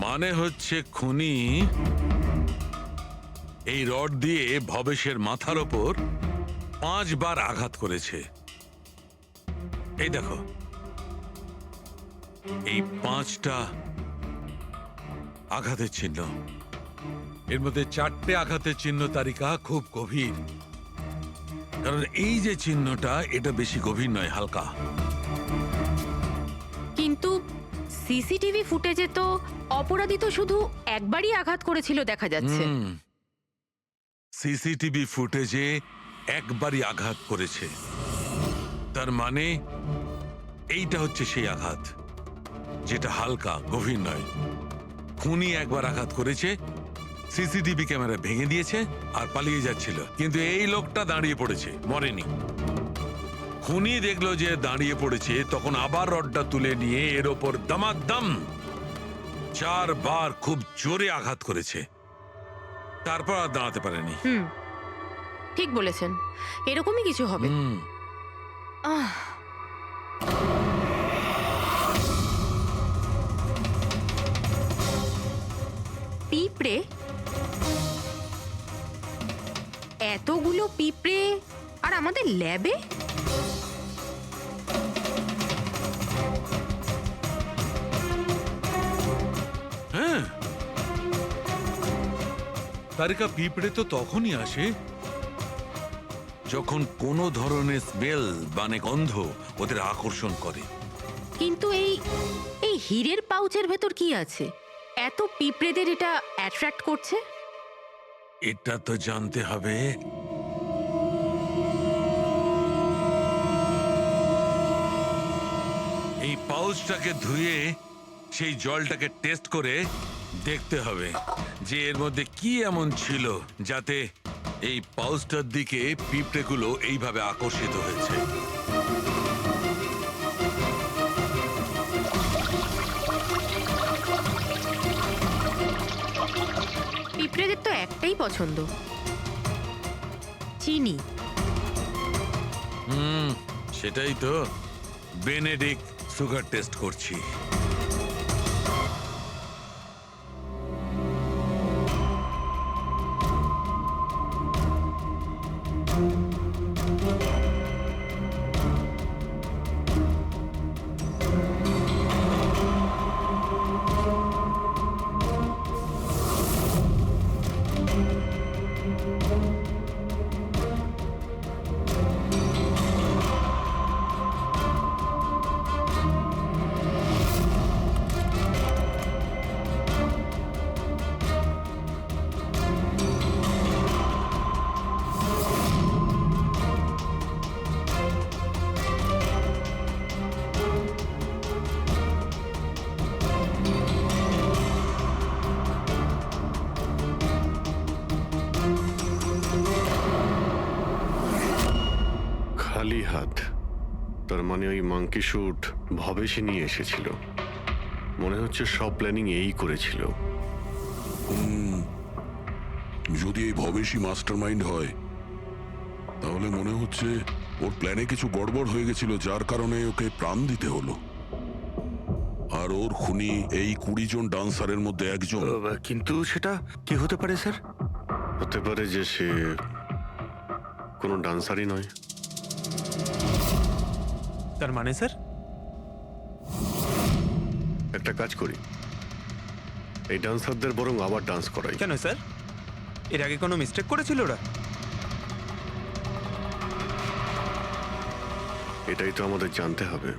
মানে হচ্ছে খুনি এই রড দিয়ে ভবেশের মাথার ওপর 5 বার আঘাত করেছে। এই দেখো, এই 5টা আঘাতের চিহ্ন। এর মধ্যে 4টে আঘাতের চিহ্ন তারিকা খুব গভীর, কারণ এই যে চিহ্নটা এটা বেশি গভীর নয়, হালকা। কিন্তু সিসিটিভি ফুটেজে তো অপরাধী তো শুধু একবারই আঘাত করেছিল দেখা যাচ্ছে। সিসিটিভি ফুটেজে একবারই আঘাত করেছে, তার মানে এইটা হচ্ছে সেই আঘাত যেটা হালকা, গভীর নয়। খুনি একবার আঘাত করেছে, সিসিটিভি ক্যামেরা ভেঙে দিয়েছে আর পালিয়ে যাচ্ছিল, কিন্তু এই লোকটা দাঁড়িয়ে পড়েছে, মরেনি। খুনি দেখলো যে দাঁড়িয়ে পড়েছে, তখন আবার রডটা তুলে নিয়ে এর ওপর দামাদাম 4 বার খুব জোরে আঘাত করেছে, তারপর আর দাঁড়াতে পারেনি। ঠিক বলেছেন, এরকমই কিছু হবে। আহ পিঁপড়ে, এতগুলো পিঁপড়ে আর আমাদের ল্যাবে? হ্যাঁ, তারিকা, পিঁপড়ে তো তখনই আসে যখন কোনো ধরনের স্মেল মানে গন্ধ ওদের আকর্ষণ করে। কিন্তু এই এই হীরের পাউচের ভেতর কি আছে এত পিঁপড়েদের এটা অ্যাট্রাক্ট করছে? এটা তো জানতে হবে। এই পাউচটাকে ধুয়ে সেই জলটাকে টেস্ট করে দেখতে হবে যে এর মধ্যে কি এমন ছিল যাতে এই পাউচটার দিকে পিঁপড়েগুলো এইভাবে আকর্ষিত হয়েছে। পিঁপড়েদের তো একটাই পছন্দ, চিনি। সেটাই তো, বেনেডিক্ট সুগার টেস্ট করছি। খালি হাত, তার মানে ওই মাঙ্কি শুট ভবেশই নিয়ে এসেছিল। মনে হচ্ছে সব প্ল্যানিং এই করেছিল। যদি এই ভবেশই মাস্টার মাইন্ড হয় তাহলে মনে হচ্ছে ওর প্ল্যানে কিছু গড়বড় হয়ে গেছিল, যার কারণে ওকে প্রাণ দিতে হলো। আর ওর খুনি এই 20 জন ডান্সারের মধ্যে একজন। কিন্তু সেটা কি হতে পারে স্যার? হতে পারে যে সে কোনো ডান্সারই নয়। তার মানে স্যার, একটা কাজ করি, এই ডান্সারদের বরং আবার ডান্স করাই। কেন স্যার? এর আগে কোনো মিস্টেক করেছিল ওরা? এটাই তো আমাদের জানতে হবে।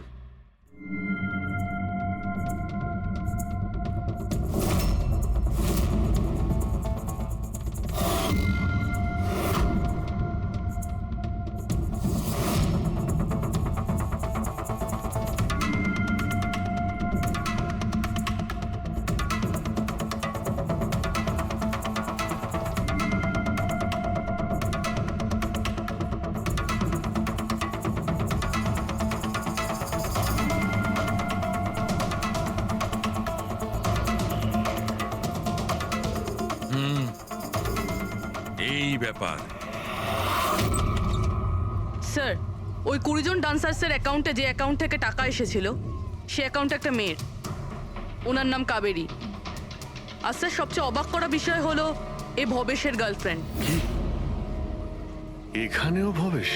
এই ব্যাপার। স্যার, ওই 20 জন ডান্সার্সের অ্যাকাউন্টে যে অ্যাকাউন্ট থেকে টাকা এসেছিল সে অ্যাকাউন্টে একটা মেয়ের, ওনার নাম কাবেরী। আর স্যার সবচেয়ে অবাক করা বিষয় হলো এ ভবেশের গার্লফ্রেন্ড। এখানেও ভবেশ?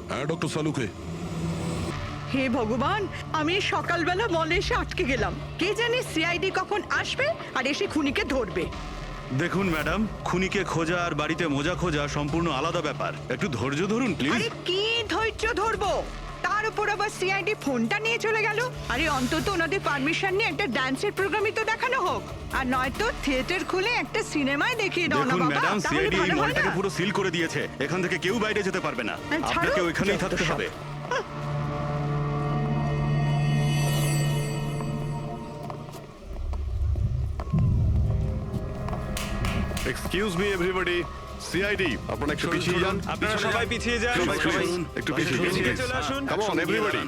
হ্যাঁ ডক্টর সালুকে, হে ভগবান, আমি সকালবেলা মলে এসে আটকে গেলাম। কে জানে সিআইডি কখন আসবে আর এসে খুনিকে ধরবে। দেখুন ম্যাডাম, খুনিকে খোঁজা আর বাড়িতে মোজা খোঁজা সম্পূর্ণ আলাদা ব্যাপার। একটু ধৈর্য ধরুন প্লিজ। আরে কি ধৈর্য ধরবো, তার উপর আবার সিআইডি ফোনটা নিয়ে চলে গেল। আরে অন্তত ওনাদের পারমিশন নিয়ে একটা ডান্সের প্রোগ্রামই তো দেখানো হোক, আর নয়তো থিয়েটার খুলে একটা সিনেমায় দেখিয়ে দাও না দেখুন বাবা, ম্যাডাম, তাহলে সিআইডি এই ভালো হয় মলটাকে না? পুরো সিল করে দিয়েছে। এখান থেকে কেউ বাইরে যেতে পারবে না। ছাড়ো, আপনাকে ওইখানেই যত থাকতে সব। হবে। এক্সকিউজ মি এভরিবডি, সিআইডি আপনারা একটু পিছিয়ে যান। আপনারা সবাই পিছিয়ে যান। সবাই একটু পিছিয়ে যান। পিছিয়ে চলে আসুন। কাম অন এভরিবডি,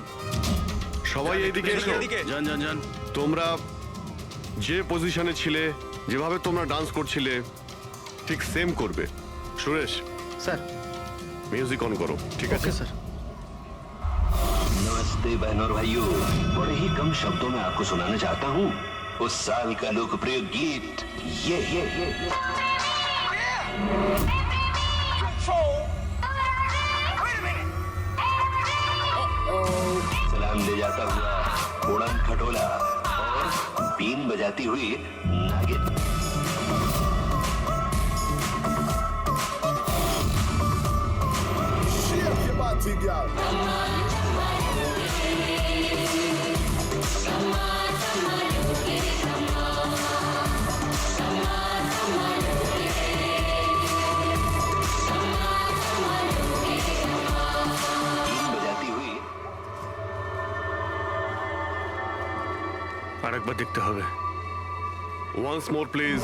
সবাই এইদিকে এসো। এদিকে। যান যান যান। তোমরা যে পজিশনে ছিলে, যেভাবে তোমরা ডান্স করছিলে ঠিক সেম করবে। সুরেশ স্যার। মিউজিক অন করো। ঠিক আছে স্যার। नमस्ते बहनों और भाइयों, बड़े ही कम शब्दों में आपको सुनाना चाहता हूँ उस साल का लोकप्रिय गीत ये सलाम ले जाता हुआ उड़न खटोला और बीन बजाती हुई नागिन। बीन बजाती हुई আরেকবার দেখতে হবে। Once more please.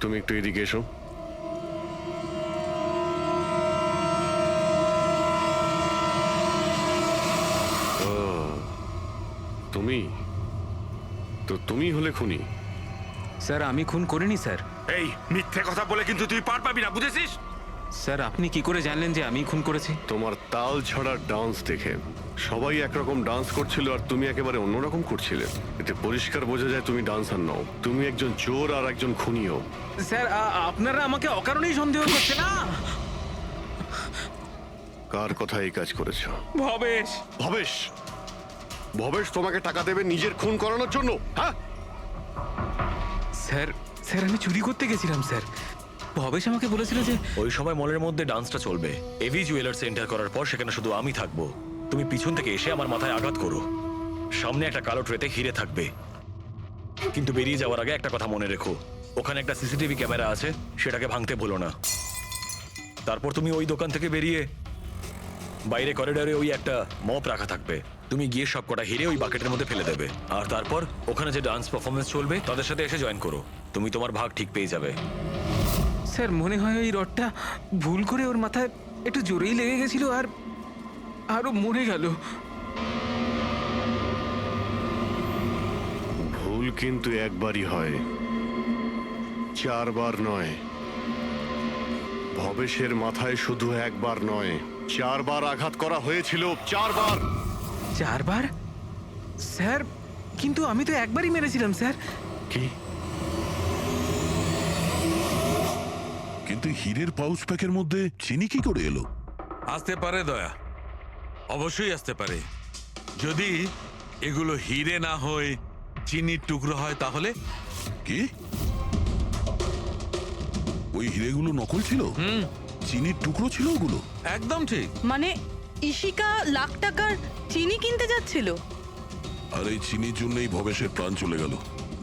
তুমি একটু এদিকে এসো। ও, তুমি তো তুমি হলে খুনি? স্যার আমি খুন করিনি স্যার। এই মিথ্যে কথা বলে কিন্তু তুই পার পাবি না, বুঝেছিস? স্যার আপনি কি করে জানলেন যে আমি খুন করেছি? তোমার তাল ছড়া ডান্স দেখে সবাই একরকম ডান্স করছিল আর তুমি একেবারে অন্যরকম করছিলে। এতে পরিষ্কার বোঝা যায় তুমি ডান্সার নও, তুমি একজন চোর আর একজন খুনিও। স্যার আপনারা আমাকে অকারণেই সন্দেহ করছেন না। কার কথা এই কাজ করেছো? ভবেশ। ভবেশ? ভবেশ তোমাকে টাকা দেবে নিজের খুন করানোর জন্য? হ্যাঁ স্যার স্যার আমি চুরি করতে গেছিলাম স্যার। ভবেশ আমাকে বলেছিল যে ওই সময় মলের মধ্যে ডান্সটা চলবে। এভি জুয়েলার্স এন্টার করার পর সেখানে শুধু আমি থাকবো। তুমি পিছন থেকে এসে আমার মাথায় আঘাত করো। সামনে একটা কালো ট্রেতে হিরে থাকবে, কিন্তু বেরিয়ে যাওয়ার আগে একটা কথা মনে রেখো, ওখানে একটা সিসিটিভি ক্যামেরা আছে, সেটাকে ভাঙতে ভুলো না। তারপর তুমি ওই দোকান থেকে বেরিয়ে বাইরে করিডোরে ওই একটা মপ রাখা থাকবে, তুমি গিয়ে সব কটা হিরে ওই বাকেটের মধ্যে ফেলে দেবে। আর তারপর ওখানে যে ডান্স পারফরমেন্স চলবে তাদের সাথে এসে জয়েন করো, তুমি তোমার ভাগ ঠিক পেয়ে যাবে। স্যার মনে হয় ওই রডটা ভুল করে ওর মাথায় একটু জোরেই লেগে গেছিল আর আরো মরে গেল। ভুল কিন্তু একবারই হয়, 4 বার নয়। ভবেশের মাথায় শুধু একবার নয়, 4 বার আঘাত করা হয়েছিল। 4 বার। 4 বার? স্যার কিন্তু আমি তো একবারই মেরেছিলাম স্যার। কি? কিন্তু হীরের পাউচ প্যাকের মধ্যে চিনি কি করে এলো? আসতে পারে দয়া, অবশ্যই আসতে পারে। যদি এগুলো হিরে না হয় চিনির টুকরো হয় তাহলে? কি ওই হিরেগুলো নকল ছিল? চিনির টুকরো ছিল ওগুলো? একদম ঠিক। মানে ইশিকা লাখ টাকার চিনি কিনতে যাচ্ছিল। আর এই চিনির জন্যই ভবেশের প্রাণ চলে গেল।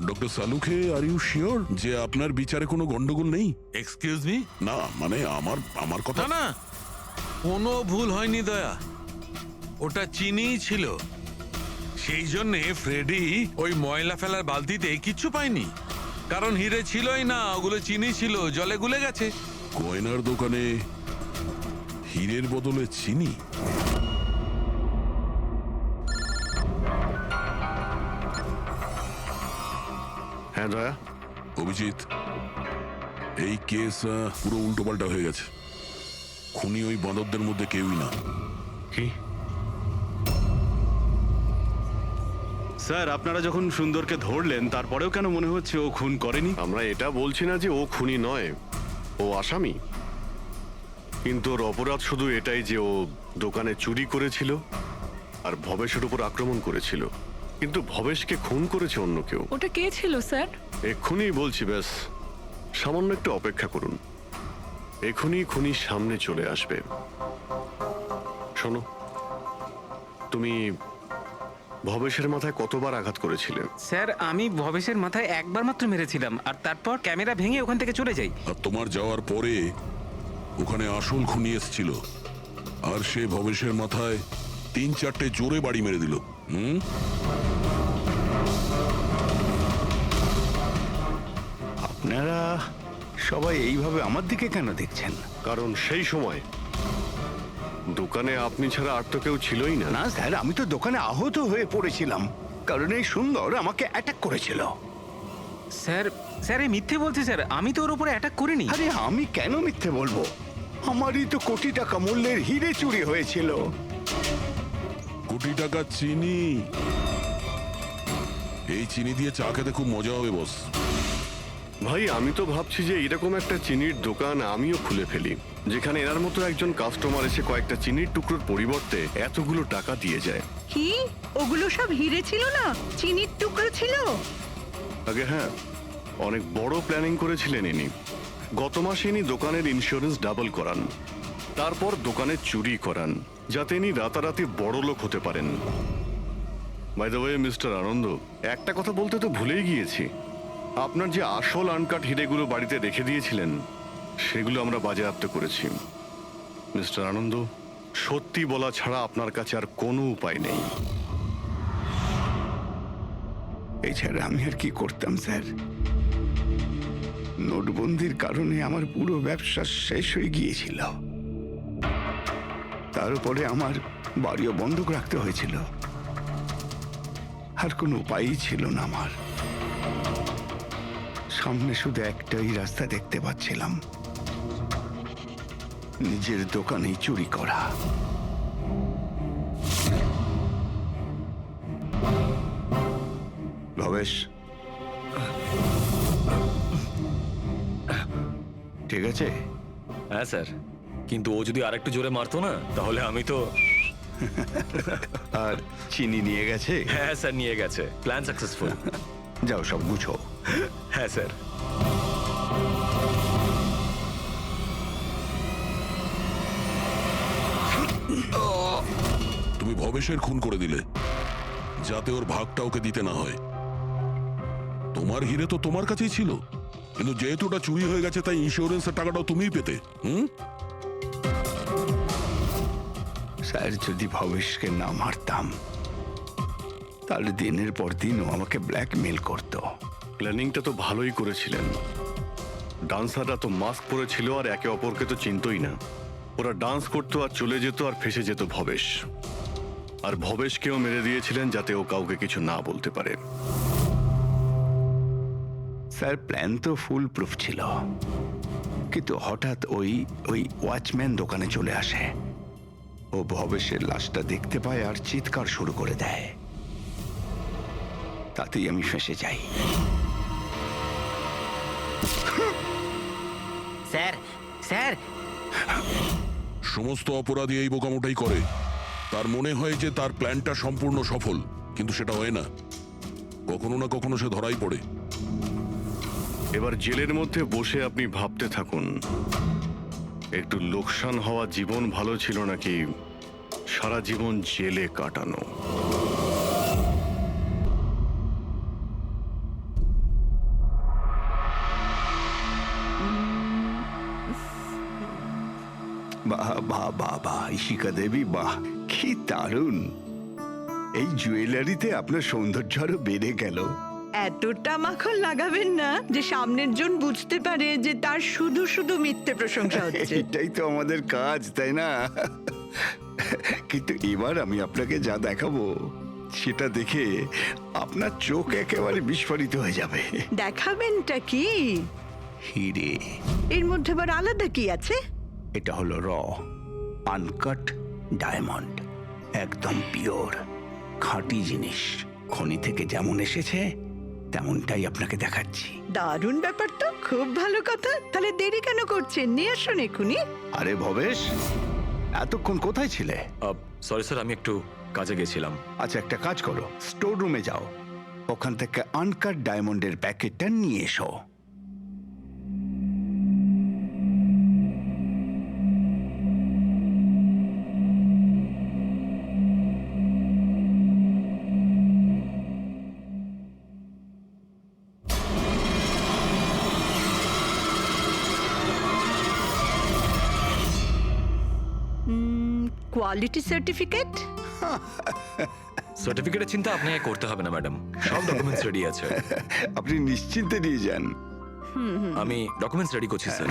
Doctor Salunkhe are you sure যে আপনার বিচারে কোনো গন্ডগোল নেই? Excuse me? না মানে আমার কথা না না, কোনো ভুল হয়নি দয়া, ওটা চিনিই ছিল। সেই জন্যে ফ্রেডি ওই ময়লা ফেলার বালতিতে কিচ্ছু পায়নি, কারণ হিরে ছিলই না, ওগুলো চিনি ছিল, জলে গুলে গেছে। গয়নার দোকানে হীরের বদলে চিনি? হ্যাঁ দয়া, অভিজিৎ, এই কেস পুরো উল্টোপাল্টা হয়ে গেছে। খুনি ওই বাঁদরদের মধ্যে কেউই না। কি? স্যার আপনারা যখন সুন্দরকে ধরলেন তারপরেও কেন মনে হচ্ছে ও খুন করেনি? আমরা এটা বলছি না যে ও খুনি নয়, ও আসামি। কিন্তু ওর অপরাধ শুধু এটাই যে ও দোকানে চুরি করেছিল আর ভবেশের উপর আক্রমণ করেছিল, কিন্তু ভবেশকে খুন করেছে অন্য কেউ। ওটা কে ছিল স্যার? এক্ষুনি বলছি, ব্যাস সামান্য একটু অপেক্ষা করুন, এক্ষুনি খুনি সামনে চলে আসবে। শোনো, তুমি ভবেশের মাথায় কতবার আঘাত করেছিলে? স্যার আমি ভবেশের মাথায় একবার মাত্র মেরেছিলাম, আর তারপর ক্যামেরা ভেঙে ওখান থেকে চলে যাই। আর তোমার যাওয়ার পরে ওখানে আসল খুনি এসেছিল, আর সে ভবেশের মাথায় 3-4টে জোরে বাড়ি মেরে দিল। আপনারা সবাই এইভাবে আমার দিকে কেন দেখছেন? কারণ সেই সময় দোকানে আপনি ছাড়া আর তো কেউ ছিলই না। না স্যার, আমি তো দোকানে আহত হয়ে পড়েছিলাম, কারণ এই সুন্দর আমাকে অ্যাটাক করেছিল। স্যার স্যার এই মিথ্যে বলছে স্যার, আমি তো ওর উপরে অ্যাটাক করিনি। আরে আমি কেন মিথ্যে বলবো? আমারই তো কোটি টাকা মূল্যের হিরে চুরি হয়েছিল। কোটি টাকা চিনি? এই চিনি দিয়ে চা খেতে খুব মজা হবে বস। ভাই, আমি তো ভাবছি যে এরকম একটা চিনির দোকান আমিও খুলে ফেলি, যেখানে এনার মতো একজন কাস্টমার এসে কয়েকটা চিনির টুকরোর পরিবর্তে এতগুলো টাকা দিয়ে যায়। কি ওগুলো সব হিরে ছিল না, চিনির টুকরো ছিল? আগে হ্যাঁ, অনেক বড় প্ল্যানিং করেছিলেন ইনি। গত মাসে ইনি দোকানের ইন্স্যুরেন্স ডাবল করান, তারপর দোকানে চুরি করান, যাতে ইনি রাতারাতি বড় লোক হতে পারেন। বাই দ্য ওয়ে মিস্টার আনন্দ, একটা কথা বলতে তো ভুলেই গিয়েছি, আপনার যে আসল আনকাট হিরেগুলো বাড়িতে রেখে দিয়েছিলেন সেগুলো আমরা বাজেয়াপ্ত করেছি। মিস্টার আনন্দ, সত্যি বলা ছাড়া আপনার কাছে আর কোনো উপায় নেই। এছাড়া আমি আর কি করতাম স্যার? নোটবন্দির কারণে আমার পুরো ব্যবসা শেষ হয়ে গিয়েছিল, তার উপরে আমার বাড়িও বন্ধক রাখতে হয়েছিল, আর কোনো উপায়ই ছিল না আমার। সামনে শুধু একটাই রাস্তা দেখতে পাচ্ছিলাম, নিজের দোকানেই চুরি করা। ভবেশ, ঠিক আছে? হ্যাঁ স্যার, কিন্তু ও যদি আরেকটু জোরে মারতো না তাহলে আমি তো। আর চিনি নিয়ে গেছে? হ্যাঁ স্যার, নিয়ে গেছে। Plan successful. যাও সব গুছো। হ্যাঁ স্যার। তুমি ভবেশের খুন করে দিলে যাতে ওর ভাগটা ওকে দিতে না হয়। তোমার হিরে তো তোমার কাছেই ছিল, কিন্তু যেহেতু ওটা চুরি হয়ে গেছে তাই ইন্স্যুরেন্সের টাকাটাও তুমিই পেতে। স্যার, যদি ভবেশকে না মারতাম তাহলে দিনের পর দিন ও আমাকে ব্ল্যাকমেল করত। প্ল্যানিংটা তো ভালোই করেছিলেন। ডান্সাররা তো মাস্ক পরেছিল আর একে অপরকে তো চিনতই না। ওরা ডান্স করতো আর চলে যেত আর ফেসে যেত ভবেশ। আর ভবেশকেও মেরে দিয়েছিলেন যাতে ও কাউকে কিছু না বলতে পারে। স্যার, প্ল্যান তো ফুল প্রুফ ছিল, কিন্তু হঠাৎ ওই ওয়াচম্যান দোকানে চলে আসে। ও ভবেশের লাশটা দেখতে পায় আর চিৎকার শুরু করে দেয়, তাতেই আমি ফেঁসে যাই। স্যার স্যার, সমস্ত অপরাধী এই বোকামোটাই করে। তার মনে হয় যে তার প্ল্যানটা সম্পূর্ণ সফল, কিন্তু সেটা হয় না। কখনো না কখনো সে ধরাই পড়ে। এবার জেলের মধ্যে বসে আপনি ভাবতে থাকুন, একটু লোকসান হওয়া জীবন ভালো ছিল নাকি সারা জীবন জেলে কাটানো। বাহ বাহ বাহ বাহ, ইশিকা দেবী, বাহ কি দারুণ! এই জুয়েলারিতে আপনার সৌন্দর্য আরো বেড়ে গেল। এতটা মাখন লাগাবেন না যে সামনের জন বুঝতে পারে যে তার শুধু শুধু মিথ্যে প্রশংসা হচ্ছে। এটাই তো আমাদের কাজ, তাই না? কিন্তু এবার আমি আপনাকে যা দেখাবো সেটা দেখে আপনার চোখ একেবারে বিস্ফোরিত হয়ে যাবে। দেখাবেনটা কি? হিরে। এর মধ্যে আবার আলাদা কি আছে? এটা হলো আনকাট ডায়মন্ড, একদম পিওর খাঁটি জিনিস। খনি থেকে যেমন এসেছে তেমনটাই আপনাকে দেখাচ্ছি। দারুণ ব্যাপার তো, খুব ভালো কথা। তাহলে দেরি কেন করছেন? নিয়ে আসুন এক্ষুনি। আরে ভবেশ, এতক্ষণ কোথায় ছিলে? সরি স্যার, আমি একটু কাজে গেছিলাম। আচ্ছা, একটা কাজ করো, স্টোর রুমে যাও, ওখান থেকে আনকাট ডায়মন্ডের প্যাকেটটা নিয়ে এসো। Quality certificate? সার্টিফিকেটের চিন্তা আপনাকে করতে হবে না ম্যাডাম, সব ডকুমেন্টস রেডি আছে। আপনি নিশ্চিন্তে নিয়ে যান। আমি ডকুমেন্টস রেডি করছি স্যার।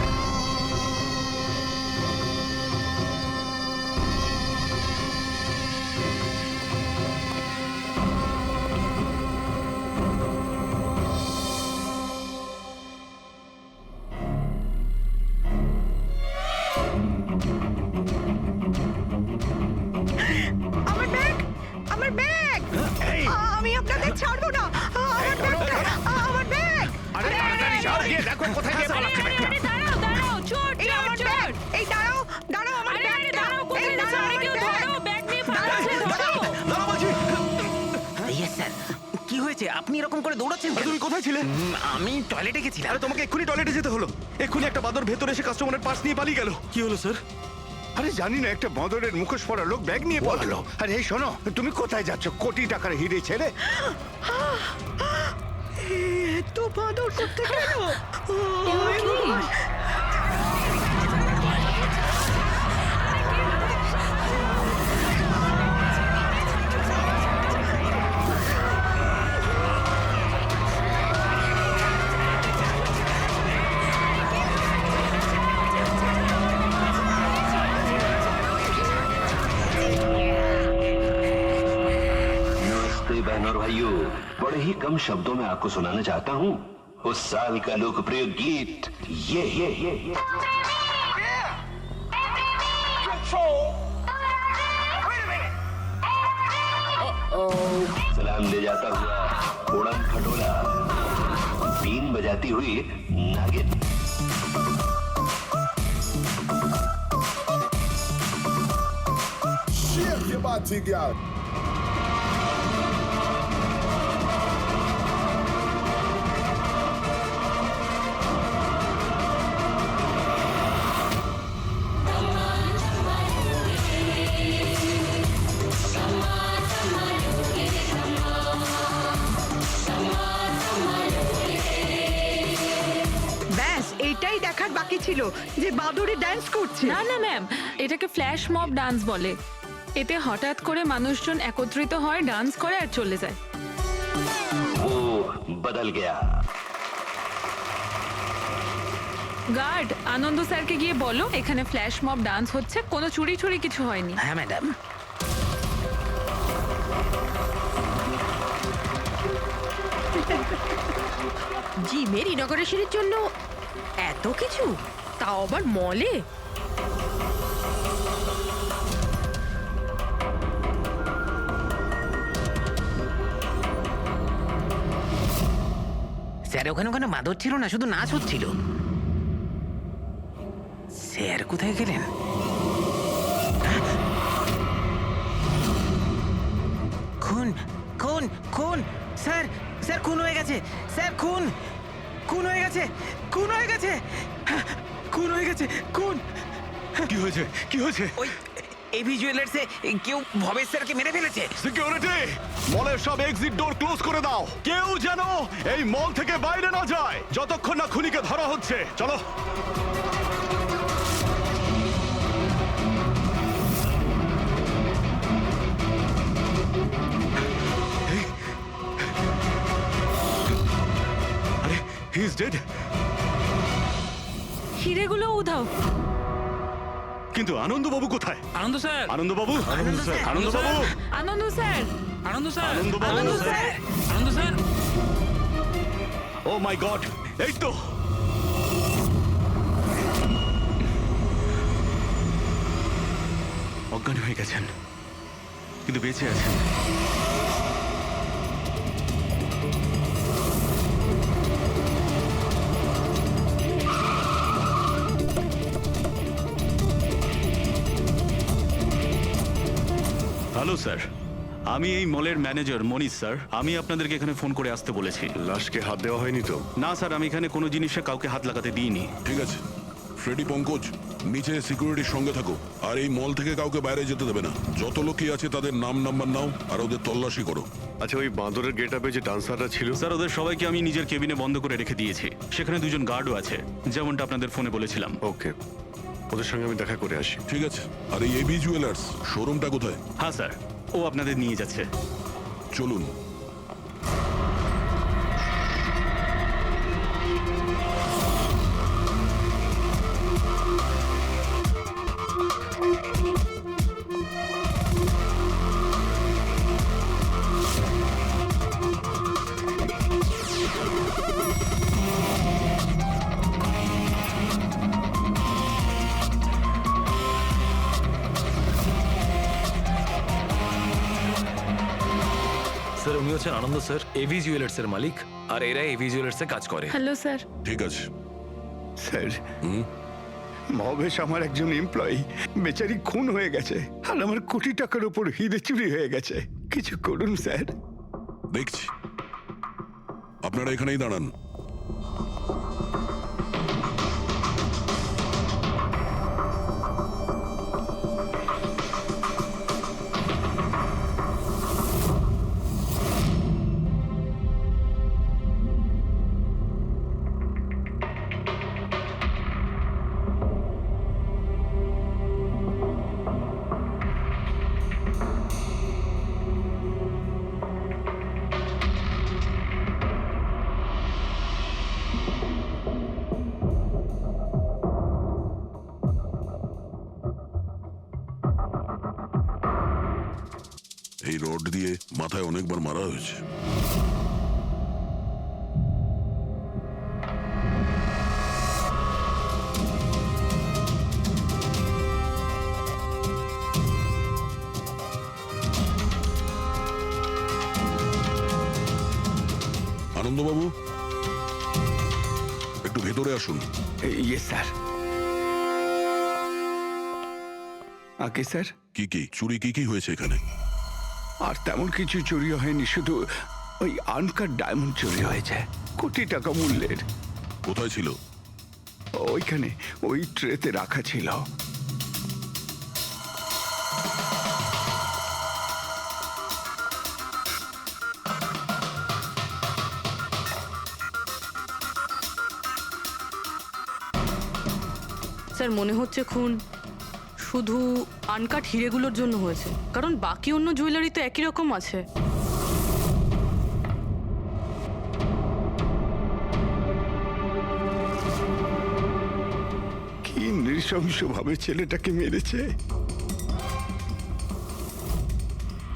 আমার ব্যাগ, আমার ব্যাগ! আমি আপনাদের ছাড়বো না। আমার ব্যাগটা, আমার ব্যাগ! আরে তাড়াতাড়ি যাও, গিয়ে দেখো কোথায় গিয়ে পালাচ্ছে ব্যাগটা। দাঁড়াও দাঁড়াও, চোর এই আমার ব্যাগ! এই দাঁড়াও, দাঁড়াও আমার ব্যাগটা! এই দাঁড়াও আমার ব্যাগ! ব্যাগ নিয়ে পালাচ্ছে, ধরো। Yes sir. কি হয়েছে? আপনি এরকম করে দৌড়াচ্ছেন কেন? তুমি কোথায় ছিলে? আমি টয়লেটে গেছিলাম। আরে তোমাকে এক্ষুনি টয়লেটে যেতে হলো। এক্ষুনি একটা বাদর ভেতরে এসে কাস্টমারের পার্স নিয়ে পালিয়ে গেল। কি হলো স্যার? আরে জানি না, একটা বাঁদরের মুখোশ পরা লোক ব্যাগ নিয়ে পালালো। আরে এই শোনো, তুমি কোথায় যাচ্ছ কোটি টাকার হিরে ছেড়ে? এত বাদর করতে গেল? नमस्ते बहनों और भाइयों, बड़े ही कम शब्दों में आपको सुनाना चाहता हूँ उस साल का लोकप्रिय गीत ये। सलाम ले जाता हुआ उड़न खटोला, बीन बजाती हुई नागिन। Shake your body, girl. ব্যাস এইটাই দেখার বাকি ছিল যে বাদরে ডান্স করছে। না না ম্যাম, এটাকে ফ্ল্যাশ মব ডান্স বলে। এতে হঠাৎ করে মানুষজন একত্রিত হয়, ডান্স করে আর চলে যায়। वो बदल गया। গার্ড, আনন্দ স্যারকে গিয়ে বলো এখানে ফ্ল্যাশ মব ডান্স হচ্ছে, কোনো চুরি চুরি কিছু হয়নি। হ্যাঁ ম্যাডাম। জিমের ইনগরেশনের জন্য এত কিছু, তাও আবার মলে। স্যার ওখানে ওখানে মাদর ছিল না, শুধু নাচ হচ্ছিল। স্যার কোথায় গেলেন? খুন খুন খুন! স্যার স্যার খুন হয়ে গেছে! স্যার খুন খুন হয়ে গেছে! খুন হয়ে গেছে! খুন হয়ে গেছে! খুন! কি হয়েছে? কি হয়েছে? ওই এভি জুয়েলার্সে কেউ ভবেশ স্যারকে মেরে ফেলেছে। সিকিউরিটি, মলের সব এক্সিট ডোর ক্লোজ করে দাও। কেউ যেন এই মল থেকে বাইরে না যায় যতক্ষণ না খুনিকে ধরা হচ্ছে। চলো। He is dead. হিরেগুলো উধাও। কিন্তু আনন্দবাবু কোথায়? আনন্দ স্যার, আনন্দবাবু, আনন্দবাবু, আনন্দ স্যার, আনন্দ স্যার, আনন্দবাবু, আনন্দ স্যার, আনন্দ স্যার। ও মাই গড, এই তো। অজ্ঞান হয়ে গেছেন, কিন্তু বেঁচে আছেন। হ্যালো স্যার, আমি এই মলের ম্যানেজার মনীষ স্যার। আমি আপনাদেরকে এখানে ফোন করে আসতে বলেছি। লাশকে হাত দেওয়া হয়নি তো? না স্যার, আমি এখানে কোনো জিনিসে কাউকে হাত লাগাতে দিইনি। ঠিক আছে, ফ্রেডি পঙ্কজ নিচে সিকিউরিটির সঙ্গে থাকো, আর এই মল থেকে কাউকে বাইরে যেতে দেবে না। যত লোকই আছে তাদের নাম নাম্বার নাও আর ওদের তল্লাশি করো। আচ্ছা, ওই বাঁদরের গেট আপে যে ডান্সাররা ছিল? স্যার, ওদের সবাইকে আমি নিজের কেবিনে বন্ধ করে রেখে দিয়েছি। সেখানে দুজন গার্ডও আছে, যেমনটা আপনাদের ফোনে বলেছিলাম। ওকে, ওদের সঙ্গে আমি দেখা করে আসি। ঠিক আছে। আর এই এবি জুয়েলার্স শোরুমটা কোথায়? হ্যাঁ স্যার, ও আপনাদের নিয়ে যাচ্ছে। চলুন। স্যার, উনি হচ্ছেন আনন্দ স্যার, এভি জুয়েলার্স এর মালিক, আর এরা এভি জুয়েলার্স এ কাজ করে। Hello sir. ঠিক আছে। স্যার, ভবেশ আমার একজন এমপ্লয়ি, বেচারি খুন হয়ে গেছে, আর আমার কোটি টাকার উপর হিরে চুরি হয়ে গেছে। কিছু করুন স্যার। দেখছি, আপনারা এখানেই দাঁড়ান। এই রড দিয়ে মাথায় অনেকবার মারা হয়েছে। আনন্দবাবু, একটু ভেতরে আসুন। ইয়ে স্যার। আগে স্যার, কি কি চুরি কি হয়েছে এখানে? আর তেমন কিছু চুরি হয়নি, শুধু ওই আনকাট ডায়মন্ড চুরি হয়েছে, কোটি টাকা মূল্যের। কোথায় ছিল? ওইখানে ওই ট্রেতে রাখা ছিল। স্যার, মনে হচ্ছে খুন শুধু আনকাট হিরেগুলোর জন্য হয়েছে, কারণ বাকি অন্য জুয়েলারি তো একই রকম আছে। কি নৃশংসভাবে ছেলেটাকে মেরেছে।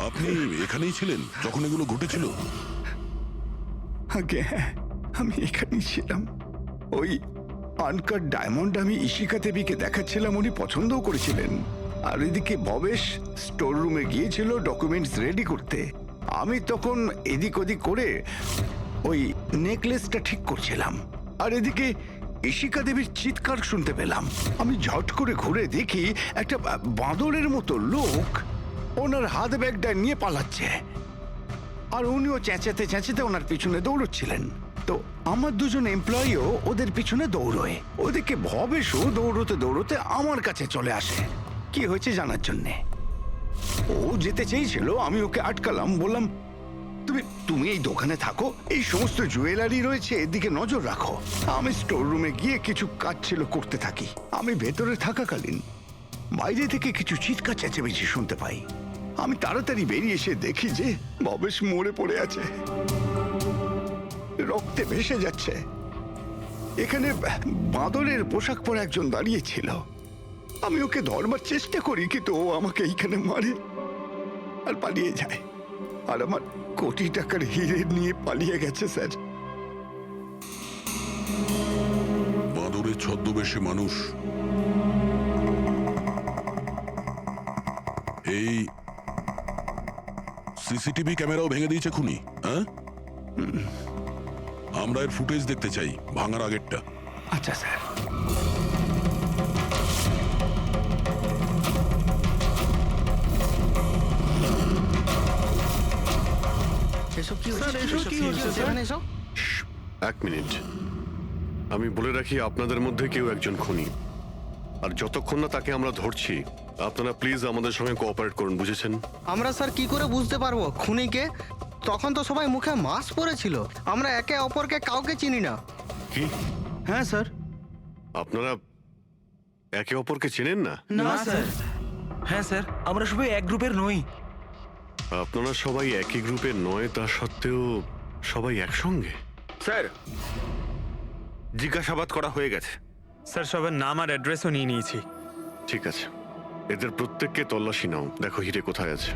আপনি এখানেই ছিলেন যখন এগুলো ঘটেছিল? আগে হ্যাঁ, আমি এখানেই ছিলাম। ওই আনকাট ডায়মন্ড আমি ইশিকা দেবীকে দেখাচ্ছিলাম, উনি পছন্দও করেছিলেন। আর এদিকে ভবেশ স্টোর রুমে গিয়েছিল ডকুমেন্টস রেডি করতে। আমি তখন এদিক ওদিক করে ওই নেকলেসটা ঠিক করছিলাম, আর এদিকে ইশিকা দেবীর চিৎকার শুনতে পেলাম। আমি ঝট করে ঘুরে দেখি একটা বাঁদরের মতো লোক ওনার হাত ব্যাগটা নিয়ে পালাচ্ছে, আর উনিও চেঁচাতে চেঁচাতে ওনার পিছনে দৌড়চ্ছিলেন। তো আমার দুজন এমপ্লয়িও ওদের পিছনে দৌড়োয়। ওদিকে ভবেশও দৌড়তে দৌড়তে আমার কাছে চলে আসে কি হয়েছে জানার জন্যে। ও যেতে চেয়েছিল, আমি ওকে আটকালাম, বললাম তুমি এই দোকানে থাকো, এই সমস্ত জুয়েলারি রয়েছে, এদিকে নজর রাখো। আমি স্টোর রুমে গিয়ে কিছু কাজ ছিল করতে থাকি। আমি ভেতরে থাকাকালীন বাইরে থেকে কিছু চিৎকার চেঁচামেচি শুনতে পাই। আমি তাড়াতাড়ি বেরিয়ে এসে দেখি যে ভবেশ মরে পড়ে আছে, রক্তে ভেসে যাচ্ছে। এখানে বাঁদরের পোশাক পরে একজন দাঁড়িয়ে ছিল। আমি ওকে ধরবার চেষ্টা করি, কিন্তু ও আমাকে এইখানে মারে আর পালিয়ে যায়। আর আমার কোটি টাকার হিরে নিয়ে পালিয়ে গেছে স্যার। বাঁদরের ছদ্মবেশে মানুষ এই সিসিটিভি ক্যামেরাও ভেঙে দিয়েছে খুনি, হ্যাঁ? আমরা এর ফুটেজ দেখতে চাই, ভাঙার আগেরটা। আচ্ছা স্যার। এক মিনিট, আমি বলে রাখি আপনাদের মধ্যে কেউ একজন খুনি, আর যতক্ষণ না তাকে আমরা ধরছি আপনারা প্লিজ আমাদের সঙ্গে কোঅপারেট করুন, বুঝেছেন? আমরা স্যার কি করে বুঝতে পারবো খুনিকে? তখন তো সবাই মুখে মাস্ক পরেছিল, আমরা একে অপরকে কাউকে চিনি না। কি? হ্যাঁ স্যার। আপনারা একে অপরকে চেনেন না? না স্যার। হ্যাঁ স্যার, আমরা সবাই এক গ্রুপের নই। আপনারা সবাই একই গ্রুপের নয়, তা সত্ত্বেও সবাই একসঙ্গে? স্যার, জিজ্ঞাসাবাদ করা হয়ে গেছে স্যার, সবার নাম আর অ্যাড্রেসও নিয়ে নিয়েছি। ঠিক আছে, এদের প্রত্যেককে তল্লাশি নাও, দেখো হিরে কোথায় আছে।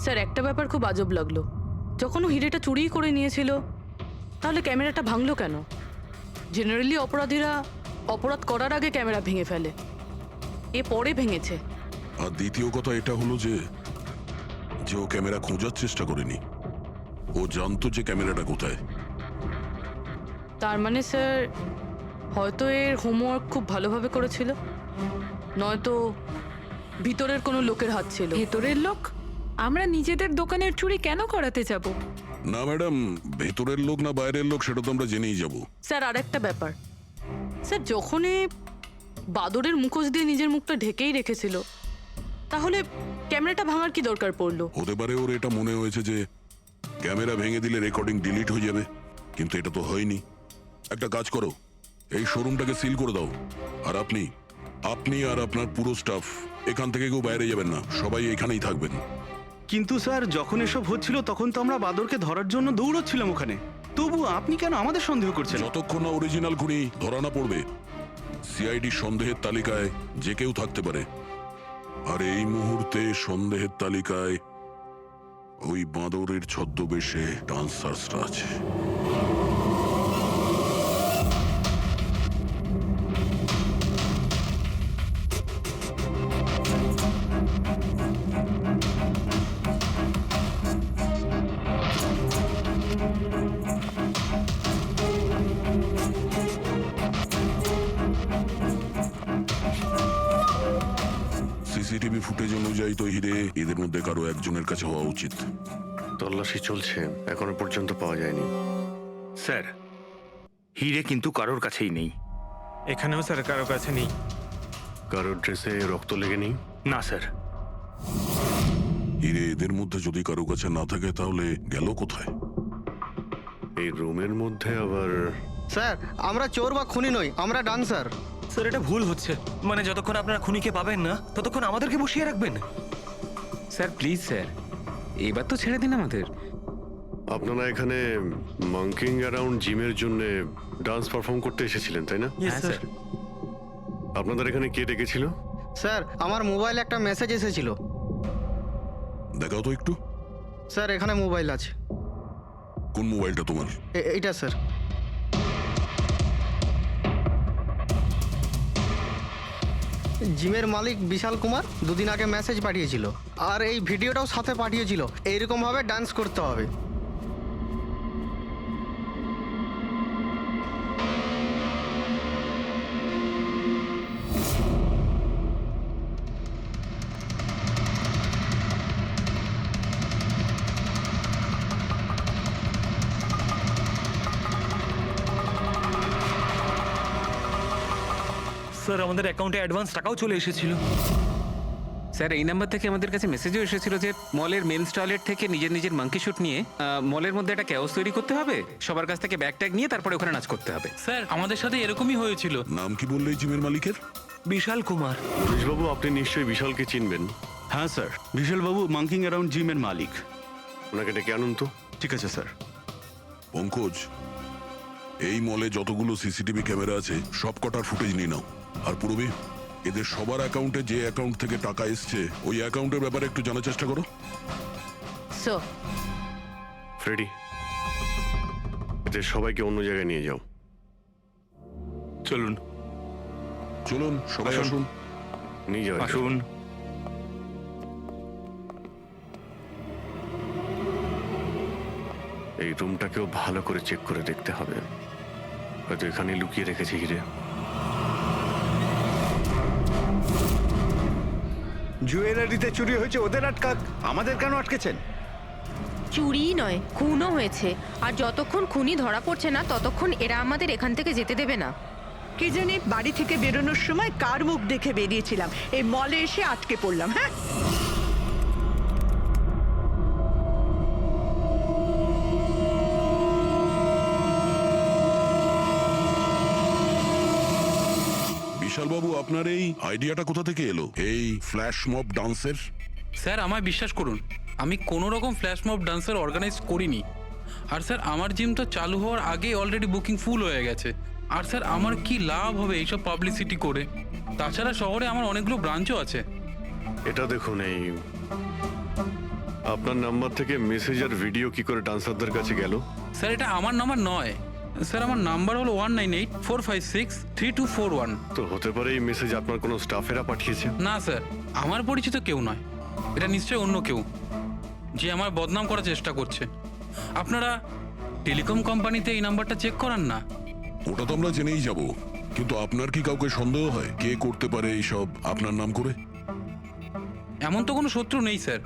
স্যার, একটা ব্যাপার খুব আজব লাগলো। যখন ও হিরেটা চুরি করে নিয়েছিল, তাহলে ক্যামেরাটা ভাঙলো কেন? জেনারেলি অপরাধীরা অপরাধ করার আগে ক্যামেরা ভেঙে ফেলে, এ পরে ভেঙেছে। আর দ্বিতীয় কথা এটা হলো যে ও ক্যামেরা খোঁজার চেষ্টা করেনি, ও জানতো যে ক্যামেরাটা কোথায়। তার মানে স্যার, হয়তো এর হোমওয়ার্ক খুব ভালোভাবে করেছিল, নয়তো ভিতরের কোনো লোকের হাত ছিল। ভেতরের লোক? আমরা নিজেদের দোকানের চুরি কেন করাতে যাব? না ম্যাডাম, ভেতরের লোক না বাইরের লোক সেটা তো আমরা জেনেই যাব। স্যার, আরেকটা ব্যাপার, স্যার যখন এ বাদরের মুখোশ দিয়ে নিজের মুখটা ঢেকেই রেখেছিল, তাহলে ক্যামেরাটা ভাঙার কি দরকার পড়লো? হতে পারে ওর এটা মনে হয়েছে যে ক্যামেরা ভেঙে দিলে রেকর্ডিং ডিলিট হয়ে যাবে, কিন্তু এটা তো হয়নি। একটা কাজ করো, এই শোরুমটাকে সিল করে দাও, আর আপনি আর আপনার পুরো স্টাফ এখান থেকে কেউ বাইরে যাবেন না, সবাই এখানেই থাকবেন। কিন্তু স্যার, যখন এসব হচ্ছিল তখন তো আমরা বাদরকে ধরার জন্য দৌড়চ্ছিলাম ওখানে, তবু আপনি কেন আমাদের সন্দেহ করছেন? যতক্ষণ না অরিজিনাল খুনি ধরা না পড়বে, সিআইডি সন্দেহের তালিকায় যে কেউ থাকতে পারে। আর এই মুহূর্তে সন্দেহের তালিকায় ওই বাঁদরের ছদ্মবেশে ডান্সার্সরা আছে। সিসিটিভি ফুটেজ অনুযায়ী তো হিরে এদের মধ্যে কারো একজনের কাছে হওয়া উচিত। তল্লাশি চলছে, এখনো পর্যন্ত পাওয়া যায়নি। স্যার, হিরে কিন্তু কারোর কাছেই নেই। এখানেও স্যার কারোর কাছে নেই। কারোর ড্রেসে রক্ত লেগে নেই? না স্যার। হিরে এদের মধ্যে যদি কারো কাছে না থাকে তাহলে গেল কোথায়? এই রুমের মধ্যে আবার? স্যার, আমরা চোর বা খুনি নই, আমরা ডান্সার। স্যার, এটা ভুল হচ্ছে। মানে যতক্ষণ আপনারা খুনিকে পাবেন না, ততক্ষণ আমাদেরকে বসিয়ে রাখবেন। স্যার প্লিজ স্যার, এবার তো ছেড়ে দিন আমাদের। আপনারা এখানে মাঙ্কিং অ্যারাউন্ড জিমের জন্য ডান্স পারফর্ম করতে এসেছিলেন, তাই না? হ্যাঁ স্যার। আপনাদের এখানে কে ডেকেছিল? স্যার, আমার মোবাইলে একটা মেসেজ এসেছিল। দেখাও তো একটু। স্যার এখানে মোবাইল আছে। কোন মোবাইলটা তোমার? এইটা স্যার। জিমের মালিক বিশাল কুমার দুদিন আগে মেসেজ পাঠিয়েছিল, আর এই ভিডিওটাও সাথে পাঠিয়েছিল। এইরকম ভাবে ডান্স করতে হবে। স্যার আমাদের অ্যাকাউন্টে অ্যাডভান্স টাকাও চলে এসেছিল। স্যার এই নাম্বার থেকে আমাদের কাছে মেসেজও এসেছিল যে মলের মেন্স টয়লেট থেকে নিজের নিজের মাঙ্কি শুট নিয়ে মলের মধ্যে একটা ক্যাওস তৈরি করতে হবে, সবার কাছ থেকে ব্যাগ ট্যাগ নিয়ে তারপরে ওখানে নাচ করতে হবে। স্যার আমাদের সাথে এরকমই হয়েছিল। নাম কি বললে এই জিমের মালিকের? বিশাল কুমার। মনীষবাবু, আপনি নিশ্চয়ই বিশালকে চিনবেন। হ্যাঁ স্যার, বিশালবাবু মাঙ্কিং অ্যারাউন্ড জিমের মালিক। ওনাকে ডেকে আনুন তো। ঠিক আছে স্যার। পঙ্কজ, এই মলে যতগুলো সিসিটিভি ক্যামেরা আছে সব কটার ফুটেজ নিয়ে নাও। আর পূর্বে এদের সবার অ্যাকাউন্টে যে অ্যাকাউন্ট থেকে টাকা এসছে ওই অ্যাকাউন্টের ব্যাপারে একটু জানার চেষ্টা করো। স্যার, ফ্রেডি, এদের সবাইকে অন্য জায়গায় নিয়ে যাও। চলুন চলুন সবাই আসুন। নিয়ে যাও। আসুন। এই রুমটাকেও ভালো করে চেক করে দেখতে হবে, হয়তো এখানে লুকিয়ে রেখেছে হিরে। জুয়েলারিতে চুরি হয়েছে, ওদের আটকাক, আমাদের কেন আটকেছেন? চুরি নয়, খুনও হয়েছে। আর যতক্ষণ খুনি ধরা পড়ছে না ততক্ষণ এরা আমাদের এখান থেকে যেতে দেবে না। কি জানি বাড়ি থেকে বেরোনোর সময় কার মুখ দেখে বেরিয়েছিলাম, এই মলে এসে আটকে পড়লাম। হ্যাঁ, বিশালবাবু, আপনার এই আইডিয়াটা কোথা থেকে এলো, এই ফ্ল্যাশ মব ডান্সের? স্যার আমায় বিশ্বাস করুন, আমি কোনো রকম ফ্ল্যাশ মব ডান্সার অর্গানাইজ করিনি। আর স্যার আমার জিম তো চালু হওয়ার আগেই অলরেডি বুকিং ফুল হয়ে গেছে। আর স্যার আমার কি লাভ হবে এইসব পাবলিসিটি করে? তাছাড়া শহরে আমার অনেকগুলো ব্রাঞ্চও আছে। এটা দেখুন, এই আপনার নাম্বার থেকে মেসেজ আর ভিডিও কি করে ডান্সারদের কাছে গেল? স্যার এটা আমার নাম্বার নয়, স্যার আমার নাম্বার হলো 1984563241। তো হতে পারে এই মেসেজ আপনার কোনো স্টাফেরা পাঠিয়েছে। না স্যার, আমার পরিচিত কেউ নয়, এটা নিশ্চয়ই অন্য কেউ যে আমার বদনাম করার চেষ্টা করছে। আপনারা টেলিকম কোম্পানিতে এই নাম্বারটা চেক করান না? ওটা তো আমরা জেনেই যাব, কিন্তু আপনার কি কাউকে সন্দেহ হয় কে করতে পারে এইসব আপনার নাম করে? এমন তো কোনো শত্রু নেই স্যার,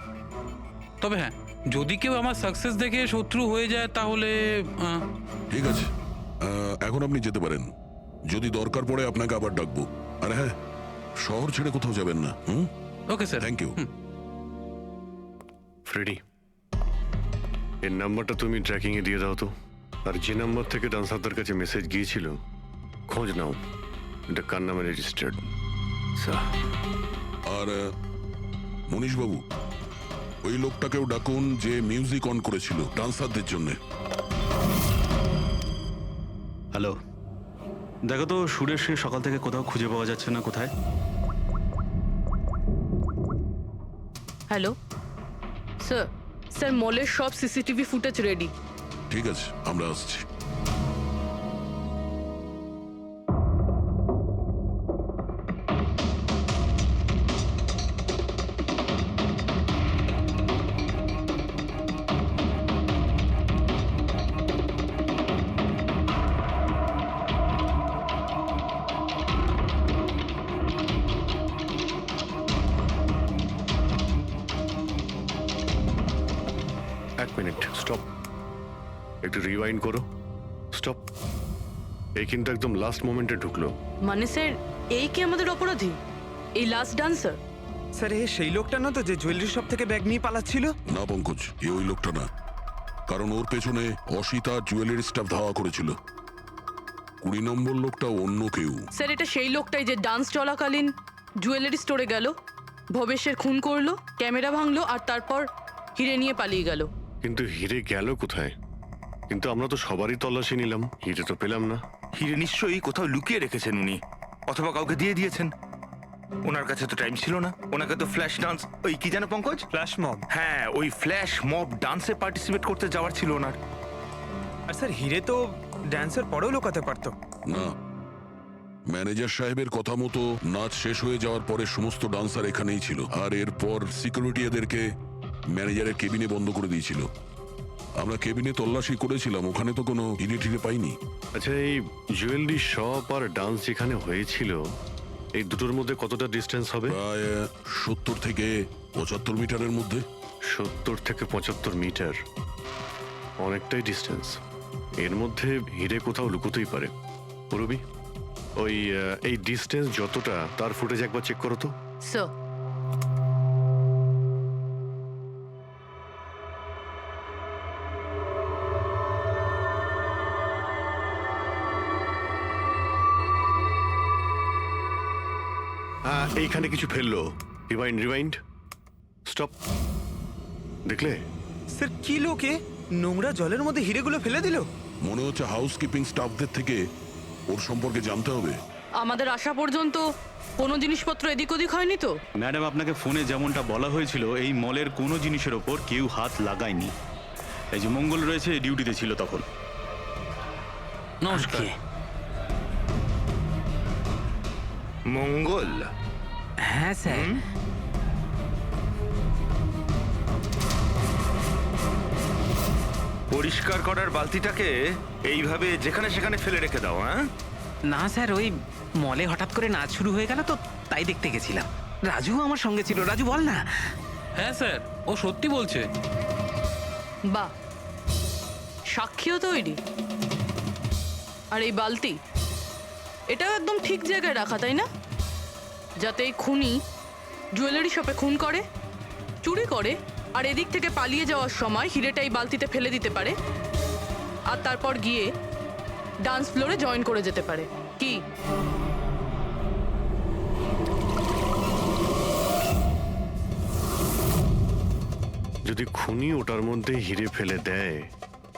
তবে হ্যাঁ যদি কেউ আমার সাকসেস দেখে শত্রু হয়ে যায় তাহলে ঠিক আছে, এখন আপনি যেতে পারেন। যদি দরকার পড়ে আপনাকে আবার ডাকবো। আর হ্যাঁ, শহর ছেড়ে কোথাও যাবেন না। Okay sir. Thank you. Freddy, এর নাম্বারটা তুমি ট্র্যাকিং এ দিয়ে দাও তো। আর যে নাম্বার থেকে ডান্সারদের কাছে মেসেজ গিয়েছিল খোঁজ নাও, এটা কার নামে রেজিস্টার্ড। আর মনীষবাবু, ওই লোকটাকেও ডাকুন যে মিউজিক অন করেছিল ডান্সারদের জন্য। হ্যালো, দেখো তো সুরেশ সিং সকাল থেকে কোথাও খুঁজে পাওয়া যাচ্ছে না, কোথায়? হ্যালো স্যার, স্যার মলের সব সিসিটিভি ফুটেজ রেডি। ঠিক আছে, আমরা আসছি। এক মিনিট, স্টপ, একটু রিওয়াইন্ড করো। স্টপ, এই কিন্তু একদম লাস্ট মোমেন্টে ঢুকলো। মানে স্যার এই কি আমাদের অপরাধী, এই লাস্ট ডান্সার? স্যার এ সেই লোকটা না তো যে জুয়েলারি শপ থেকে ব্যাগ নিয়ে পালাচ্ছিল? না পঙ্কজ, এ ওই লোকটা না, কারণ ওর পেছনে অসিতা জুয়েলারি স্টাফ ধাওয়া করেছিল। 20 নম্বর লোকটা অন্য কেউ। স্যার এটা সেই লোকটাই যে ডান্স চলাকালীন জুয়েলারি স্টোরে গেল, ভবেশের খুন করলো, ক্যামেরা ভাঙলো আর তারপর হিরে নিয়ে পালিয়ে গেল। কিন্তু হিরে গেল কোথায়? কিন্তু আমরা তো সবারই তল্লাশি নিলাম, হিরে তো পেলাম না। হিরে নিশ্চয়ই কোথাও লুকিয়ে রেখেছেন উনি, অথবা কাউকে দিয়ে দিয়েছেন। ওনার কাছে তো টাইম ছিল না, ওনাকে তো ফ্ল্যাশ ডান্স, ওই কি যেন পঙ্কজ, ফ্ল্যাশ মব, হ্যাঁ ওই ফ্ল্যাশ মব ডান্সে পার্টিসিপেট করতে যাওয়ার ছিল ওনার। আর স্যার হিরে তো ড্যান্সের পরেও লুকাতে পারতো। না, ম্যানেজার সাহেবের কথা মতো নাচ শেষ হয়ে যাওয়ার পরে সমস্ত ডান্সার এখানেই ছিল, আর এরপর সিকিউরিটি এদেরকে ম্যানেজারের কেবিনে বন্ধ করে দিয়েছিল। আমরা কেবিনে তল্লাশি করেছিলাম, ওখানে তো কোনো হিরে টিরে পাইনি। আচ্ছা, এই জুয়েলারি শপ আর ডান্স যেখানে হয়েছিল এই দুটোর মধ্যে কতটা ডিস্টেন্স হবে? প্রায় 70 থেকে 75 মিটারের মধ্যে। 70 থেকে 75 মিটার, অনেকটাই ডিস্টেন্স। এর মধ্যে হিরে কোথাও লুকোতেই পারে। রবি, ওই এই ডিস্টেন্স যতটা তার ফুটেজ একবার চেক করো তো। স্যার, এইখানে কিছু ফেললো। Rewind rewind, stop. দেখলে? স্যার কি লোকে নোংরা জলের মধ্যে হিরেগুলো ফেলে দিল? মনে হচ্ছে হাউসকিপিং স্টাফদের থেকে ওর সম্পর্কে জানতে হবে। আমাদের আসা পর্যন্ত কোনো জিনিসপত্র এদিক ওদিক হয়নি তো? ম্যাডাম, আপনাকে ফোনে যেমনটা বলা হয়েছিল, এই মলের কোনো জিনিসের ওপর কেউ হাত লাগায়নি। এই যে মঙ্গল রয়েছে, ডিউটিতে ছিল তখন। নমস্কার। মঙ্গল? হ্যাঁ স্যার। পরিষ্কার করার বালতিটাকে এইভাবে যেখানে সেখানে ফেলে রেখে দাও, হ্যাঁ? না স্যার, ওই মলে হঠাৎ করে নাচ শুরু হয়ে গেল তো, তাই দেখতে গেছিলাম। রাজু আমার সঙ্গে ছিল। রাজু বল না। হ্যাঁ স্যার, ও সত্যি বলছে। বাহ, সাক্ষীও তৈরি। আর এই বালতি, এটাও একদম ঠিক জায়গায় রাখা, তাই না? যাতে এই খুনি জুয়েলারি শপে খুন করে, চুরি করে, আর এদিক থেকে পালিয়ে যাওয়ার সময় হিরেটা এই বালতিতে ফেলে দিতে পারে, আর তারপর গিয়ে ডান্স ফ্লোরে জয়েন করে যেতে পারে। কি? যদি খুনি ওটার মধ্যে হিরে ফেলে দেয়,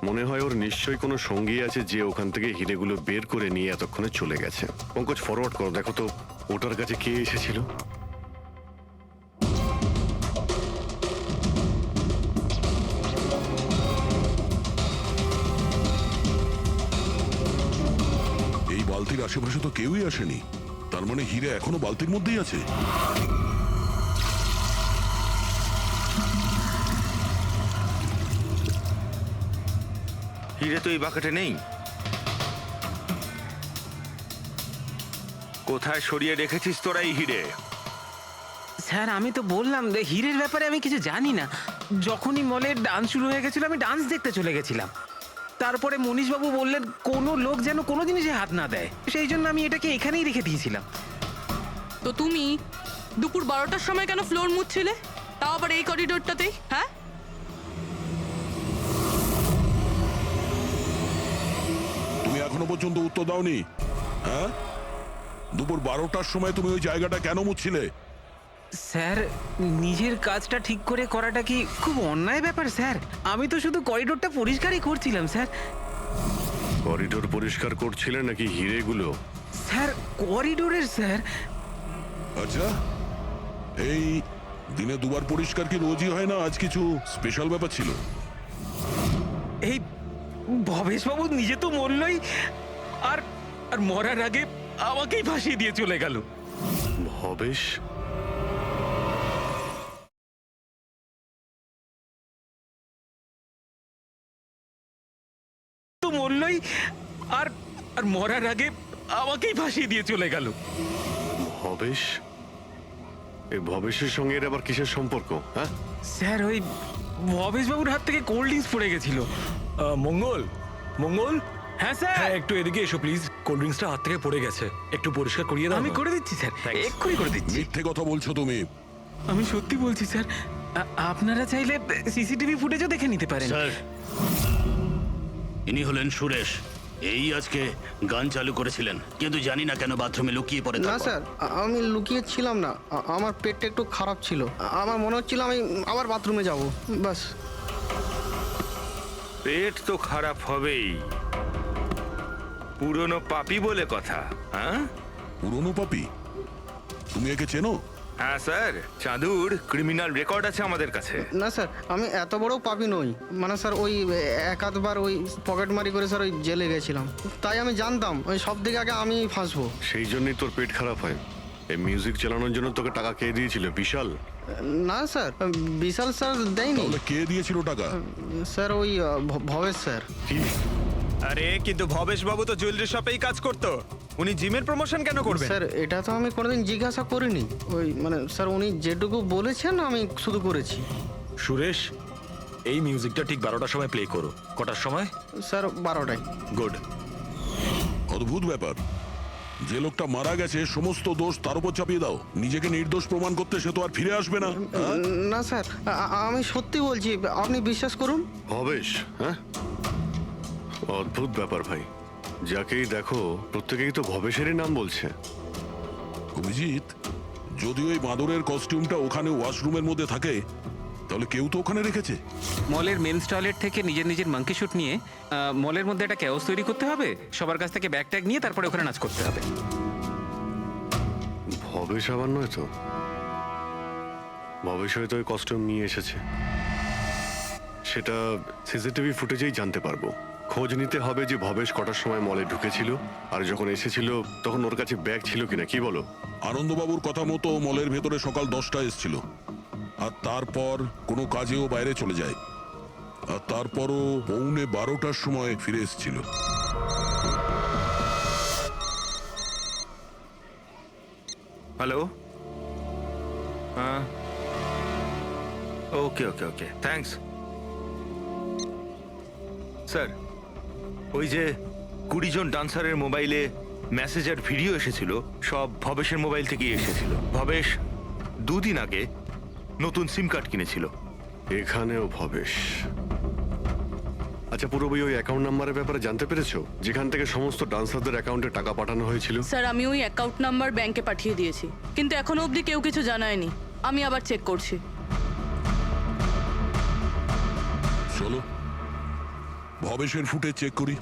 মনে হয় ওর নিশ্চয়ই কোনো সঙ্গী আছে যে ওখান থেকে হিরেগুলো বের করে নিয়ে এতক্ষণে চলে গেছে। পঙ্কজ, ফরওয়ার্ড করো, দেখো তো ওটার কাছে কে এসেছিল। এই বালতির আশেপাশে তো কেউই আসেনি, তার মানে হিরে এখনো বালতির মধ্যেই আছে। হিরে তো এই বাকেটে নেই। কোথায় সরিয়ে রেখেছিস তোরা এই হিরে? স্যার আমি তো বললাম যে হিরের ব্যাপারে আমি কিছু জানি না। যখনই মলের ডান্স শুরু হয়ে গেছিল আমি ডান্স দেখতে চলে গেছিলাম। তারপরে মনীশবাবু বললেন কোনো লোক যেন কোনো জিনিসে হাত না দেয়, সেই জন্য আমি এটাকে এখানেই রেখে দিয়েছিলাম। তো তুমি দুপুর 12টার সময় কেন ফ্লোর মুছছিলে, তাও আবার এই করিডোরটাতেই? হ্যাঁ, তুমি এখনো পর্যন্ত উত্তর দাওনি। হ্যাঁ, দুপুর 12টার সময় তুমি ওই জায়গাটা কেন মুছছিলে? স্যার নিজের কাজটা ঠিক করে করাটা কি খুব অন্যায় ব্যাপার স্যার? আমি তো শুধু করিডোরটা পরিষ্কারই করছিলাম স্যার। করিডোর পরিষ্কার করছিলেন নাকি হিরেগুলো? স্যার করিডোরের স্যার। আচ্ছা, এই দিনে দুবার পরিষ্কার কি রোজই হয় না? আজ কিছু স্পেশাল ব্যাপার ছিল? এই ভবেশবাবু নিজে তো মরলই, আর আর মরার আগে আমাকেই ফাঁসিয়ে দিয়ে চলে গেল। ভবেশ? তো মরলই, আর আর মরার আগে আমাকেই ফাঁসিয়ে দিয়ে চলে গেল। ভবেশ? এই ভবেশের সঙ্গে এর আবার কিসের সম্পর্ক? হ্যাঁ স্যার, ওই ভবেশবাবুর হাত থেকে কোল্ড ড্রিঙ্কস পড়ে গেছিল। মঙ্গল, মঙ্গল, হ্যাঁ স্যার। হ্যাঁ একটু এদিকে এসো প্লিজ। কোল্ড ড্রিঙ্কসটা হাত থেকে পড়ে গেছে, একটু পরিষ্কার করিয়ে দাও। আমি করে দিচ্ছি স্যার, এক্ষুনি করে দিচ্ছি। মিথ্যে কথা বলছো তুমি। আমি সত্যি বলছি স্যার। আপনারা চাইলে সিসিটিভি ফুটেজও দেখে নিতে পারেন। স্যার, ইনি হলেন সুরেশ। এই আজকে গান চালু করেছিলেন, কিন্তু জানি না কেন বাথরুমে লুকিয়ে পড়ে। না স্যার, আমি লুকিয়ে ছিলাম না। আমার পেটটা একটু খারাপ ছিল, আমার মনে হচ্ছিল আমি আবার বাথরুমে যাব, বাস। পেট তো খারাপ হবেই, পুরনো পাপি বলে কথা। হ্যাঁ, পুরনো পাপি? তুমি একে চেনো? হ্যাঁ স্যার, চাঁদুর ক্রিমিনাল রেকর্ড আছে আমাদের কাছে। না স্যার, আমি এত বড় পাপি নই। মানে স্যার ওই এক আধবার ওই পকেটমারি করে স্যার ওই জেলে গেছিলাম, তাই আমি জানতাম ওই সব থেকে আগে আমি ফাঁসবো। সেই জন্যই তোর পেট খারাপ হয়। এই মিউজিক চালানোর জন্য তোকে টাকা কে দিয়েছিল? বিশাল? না স্যার, বিশাল স্যার দেয়নি। তাহলে কে দিয়েছিল টাকা? স্যার ওই ভবেশ স্যার। কি? আরে কিন্তু ভবেশ বাবু তো জুয়েলারি শপেই কাজ করতো, উনি জিমের প্রমোশন কেন করবেন? স্যার এটা তো আমি কোনোদিন জিজ্ঞাসা করিনি। ওই মানে স্যার উনি যেটুকু বলেছেন আমি শুধু করেছি। সুরেশ, এই মিউজিকটা ঠিক 12টার সময় প্লে করো। কটার সময়? স্যার 12টায়। গুড। অদ্ভুত ব্যাপার, যে লোকটা মারা গেছে সমস্ত দোষ তার উপর চাপিয়ে দাও। নিজেকে নির্দোষ প্রমাণ করতে সে তো আর ফিরে আসবে না। না স্যার, আমি সত্যি বলছি, আপনি বিশ্বাস করুন। ভবেশ? হ্যাঁ, অদ্ভুত ব্যাপার ভাই। যাকেই দেখো প্রত্যেকেই তো ভবেশেরই নাম বলছে। অভিজিৎ, যদি ওই বাঁদরের কস্টিউমটা ওখানে ওয়াশরুমের মধ্যে থাকে তাহলে কেউ তো ওখানে রেখেছে। মলের মেন্স টয়লেট থেকে নিজের নিজের মাঙ্কি শুট নিয়ে মলের মধ্যে একটা ক্যাওস তৈরি করতে হবে, সবার কাছ থেকে ব্যাগ ট্যাগ নিয়ে তারপরে ওখানে নাচ করতে হবে। ভবেশ আবার নয় তো? ভবেশ হয়তো ওই কস্টিউম নিয়ে এসেছে, সেটা সিসিটিভি ফুটেজেই জানতে পারবো। খোঁজ নিতে হবে যে ভবেশ কটার সময় মলে ঢুকেছিল, আর যখন এসেছিল তখন ওর কাছে ব্যাগ ছিল কিনা। কি বলো? আনন্দবাবুর কথা মতো মলের ভেতরে সকাল 10টায় এসেছিল, আর তারপর কোনো কাজেও বাইরে চলে যায়, আর তারপরও 11:45টার সময় ফিরে এসেছিল। হ্যালো, হ্যাঁ, ওকে ওকে ওকে, থ্যাঙ্কস স্যার। ওই যে 20 জন ডান্সারের মোবাইলে মেসেজ আর ভিডিও এসেছিল, সব ভবেশের মোবাইল থেকেই এসেছিল। ভবেশ 2 দিন আগে নতুন সিম কার্ড কিনেছিল। এখানেও ভবেশ? আচ্ছা, পুরোপুরি ওই অ্যাকাউন্ট নাম্বারের ব্যাপারে জানতে পেরেছো, যেখান থেকে সমস্ত ডান্সারদের অ্যাকাউন্টে টাকা পাঠানো হয়েছিল? স্যার আমি ওই অ্যাকাউন্ট নাম্বার ব্যাংকে পাঠিয়ে দিয়েছি, কিন্তু এখনো অবধি কেউ কিছু জানায়নি। আমি আবার চেক করছি। চলো ভবেশের ফুটে চেক করি।